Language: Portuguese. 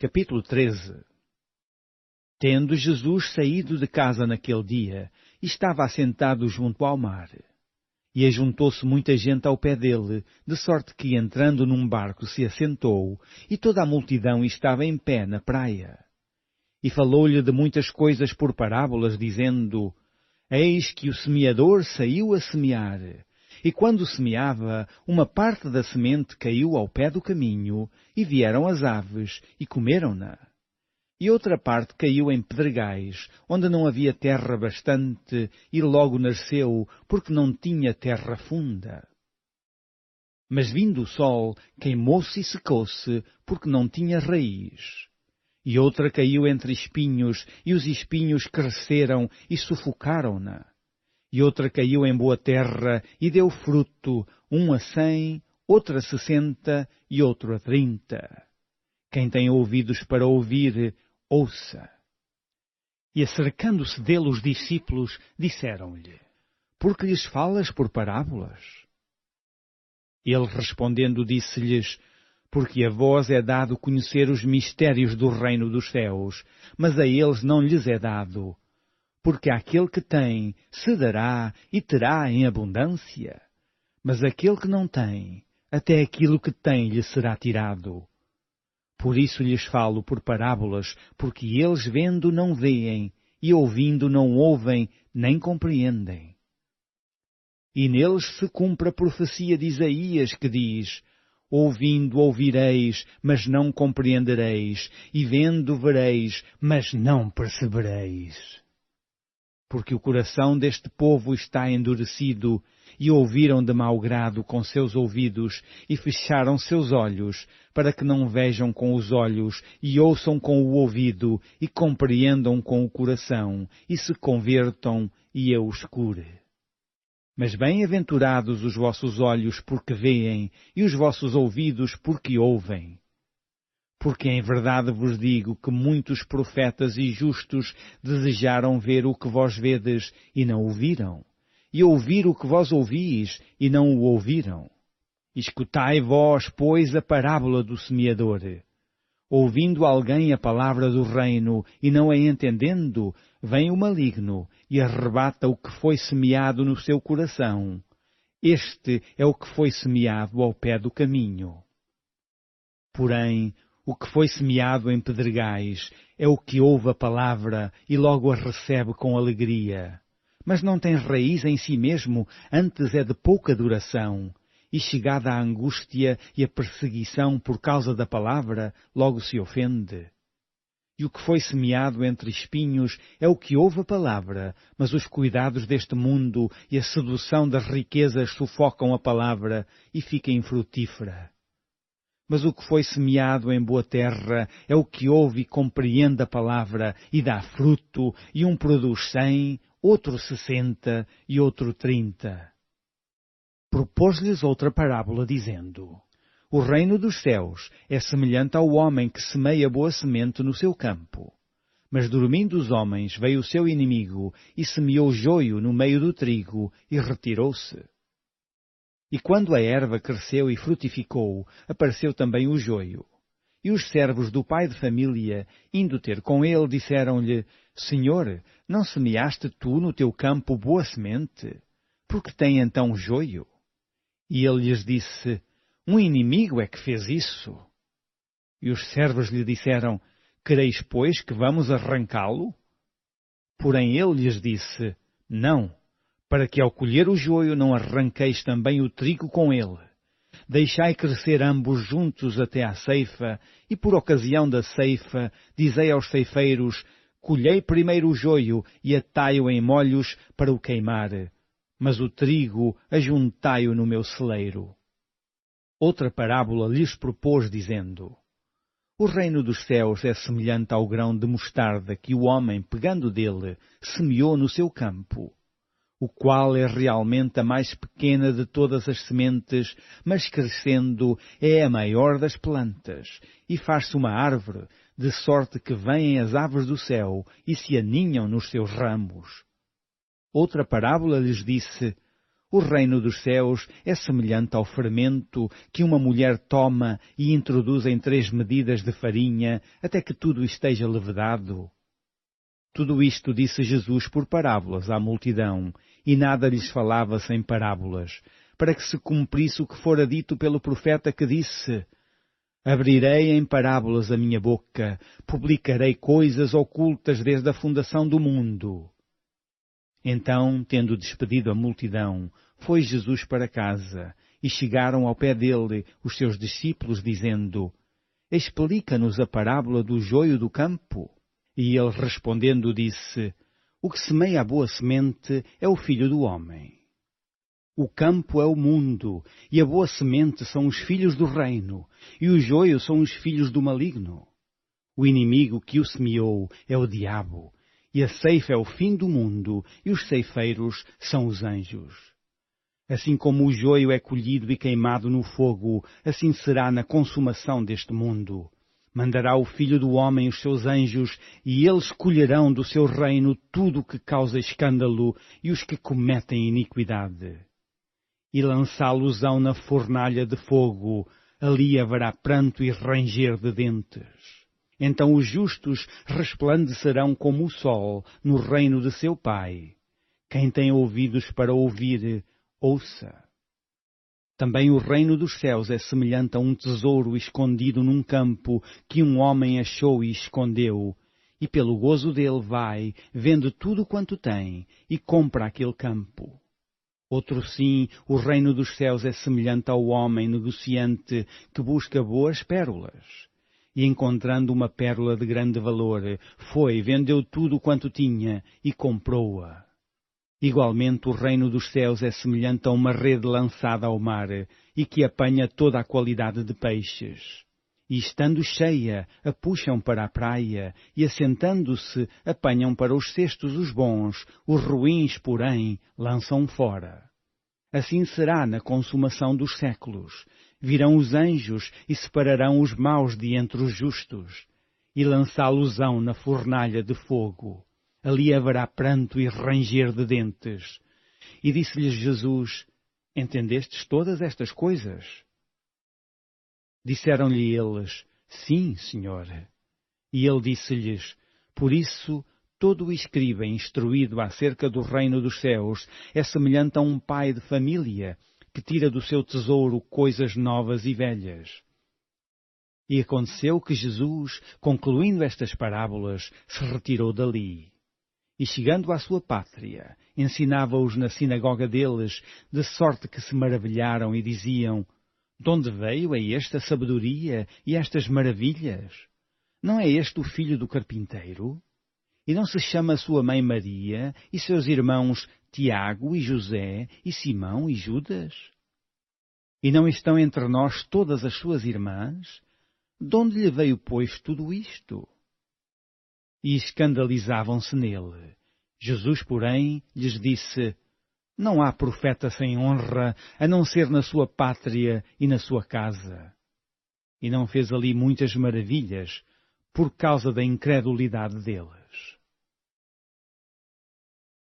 Capítulo 13. Tendo Jesus saído de casa naquele dia, estava assentado junto ao mar. E ajuntou-se muita gente ao pé dele, de sorte que, entrando num barco, se assentou, e toda a multidão estava em pé na praia. E falou-lhe de muitas coisas por parábolas, dizendo: Eis que o semeador saiu a semear. E quando semeava, uma parte da semente caiu ao pé do caminho, e vieram as aves, e comeram-na. E outra parte caiu em pedregais, onde não havia terra bastante, e logo nasceu, porque não tinha terra funda. Mas vindo o sol, queimou-se e secou-se, porque não tinha raiz. E outra caiu entre espinhos, e os espinhos cresceram e sufocaram-na. E outra caiu em boa terra, e deu fruto, um a 100, outro a 60, e outro a 30. Quem tem ouvidos para ouvir, ouça. E acercando-se dele os discípulos, disseram-lhe: Por que lhes falas por parábolas? Ele respondendo disse-lhes: Porque a vós é dado conhecer os mistérios do reino dos céus, mas a eles não lhes é dado. Porque àquele que tem, se dará e terá em abundância. Mas aquele que não tem, até aquilo que tem lhe será tirado. Por isso lhes falo por parábolas, porque eles vendo não veem, e ouvindo não ouvem, nem compreendem. E neles se cumpre a profecia de Isaías, que diz: Ouvindo ouvireis, mas não compreendereis, e vendo vereis, mas não percebereis. Porque o coração deste povo está endurecido, e ouviram de mau grado com seus ouvidos, e fecharam seus olhos, para que não vejam com os olhos, e ouçam com o ouvido, e compreendam com o coração, e se convertam, e eu os cure. Mas bem-aventurados os vossos olhos porque veem, e os vossos ouvidos porque ouvem. Porque em verdade vos digo que muitos profetas e justos desejaram ver o que vós vedes e não o viram, e ouvir o que vós ouvis e não o ouviram. Escutai vós, pois, a parábola do semeador. Ouvindo alguém a palavra do reino e não a entendendo, vem o maligno e arrebata o que foi semeado no seu coração. Este é o que foi semeado ao pé do caminho. Porém, o que foi semeado em pedregais é o que ouve a palavra e logo a recebe com alegria. Mas não tem raiz em si mesmo, antes é de pouca duração. E chegada a angústia e a perseguição por causa da palavra, logo se ofende. E o que foi semeado entre espinhos é o que ouve a palavra, mas os cuidados deste mundo e a sedução das riquezas sufocam a palavra e fica infrutífera. Mas o que foi semeado em boa terra é o que ouve e compreende a palavra e dá fruto, e um produz 100, outro 60 e outro 30. Propôs-lhes outra parábola, dizendo: O reino dos céus é semelhante ao homem que semeia boa semente no seu campo. Mas dormindo os homens, veio o seu inimigo e semeou joio no meio do trigo e retirou-se. E quando a erva cresceu e frutificou, apareceu também o joio. E os servos do pai de família, indo ter com ele, disseram-lhe: Senhor, não semeaste tu no teu campo boa semente? Por que tem então joio? E ele lhes disse: Um inimigo é que fez isso. E os servos lhe disseram: Quereis, pois, que vamos arrancá-lo? Porém ele lhes disse: Não, para que ao colher o joio não arranqueis também o trigo com ele. Deixai crescer ambos juntos até à ceifa, e por ocasião da ceifa, dizei aos ceifeiros: Colhei primeiro o joio e atai-o em molhos para o queimar, mas o trigo ajuntai-o no meu celeiro. Outra parábola lhes propôs, dizendo: O reino dos céus é semelhante ao grão de mostarda que o homem, pegando dele, semeou no seu campo, o qual é realmente a mais pequena de todas as sementes, mas crescendo é a maior das plantas, e faz-se uma árvore, de sorte que vêm as aves do céu e se aninham nos seus ramos. Outra parábola lhes disse: o reino dos céus é semelhante ao fermento que uma mulher toma e introduz em 3 medidas de farinha até que tudo esteja levedado. Tudo isto disse Jesus por parábolas à multidão, e nada lhes falava sem parábolas, para que se cumprisse o que fora dito pelo profeta que disse: Abrirei em parábolas a minha boca, publicarei coisas ocultas desde a fundação do mundo. Então, tendo despedido a multidão, foi Jesus para casa, e chegaram ao pé dele os seus discípulos, dizendo: Explica-nos a parábola do joio do campo. E ele respondendo disse: O que semeia a boa semente é o Filho do Homem. O campo é o mundo, e a boa semente são os filhos do reino, e o joio são os filhos do maligno. O inimigo que o semeou é o diabo, e a ceifa é o fim do mundo, e os ceifeiros são os anjos. Assim como o joio é colhido e queimado no fogo, assim será na consumação deste mundo. Mandará o Filho do Homem os seus anjos, e eles colherão do seu reino tudo o que causa escândalo e os que cometem iniquidade. E lançá-los-ão na fornalha de fogo, ali haverá pranto e ranger de dentes. Então os justos resplandecerão como o sol no reino de seu Pai. Quem tem ouvidos para ouvir, ouça. Também o reino dos céus é semelhante a um tesouro escondido num campo que um homem achou e escondeu, e pelo gozo dele vai, vende tudo quanto tem, e compra aquele campo. Outro sim, o reino dos céus é semelhante ao homem negociante que busca boas pérolas. E encontrando uma pérola de grande valor, foi, vendeu tudo quanto tinha e comprou-a. Igualmente o reino dos céus é semelhante a uma rede lançada ao mar e que apanha toda a qualidade de peixes. E estando cheia, a puxam para a praia e assentando-se, apanham para os cestos os bons, os ruins, porém, lançam fora. Assim será na consumação dos séculos. Virão os anjos e separarão os maus de entre os justos e lançá-los-ão na fornalha de fogo. Ali haverá pranto e ranger de dentes. E disse-lhes Jesus: Entendestes todas estas coisas? Disseram-lhe eles: Sim, Senhor. E ele disse-lhes: Por isso, todo o escriba instruído acerca do reino dos céus é semelhante a um pai de família que tira do seu tesouro coisas novas e velhas. E aconteceu que Jesus, concluindo estas parábolas, se retirou dali. E chegando à sua pátria, ensinava-os na sinagoga deles, de sorte que se maravilharam e diziam: De onde veio a esta sabedoria e estas maravilhas? Não é este o filho do carpinteiro? E não se chama sua mãe Maria e seus irmãos Tiago e José e Simão e Judas? E não estão entre nós todas as suas irmãs? De onde lhe veio, pois, tudo isto? E escandalizavam-se nele. Jesus, porém, lhes disse: Não há profeta sem honra, a não ser na sua pátria e na sua casa. E não fez ali muitas maravilhas, por causa da incredulidade deles.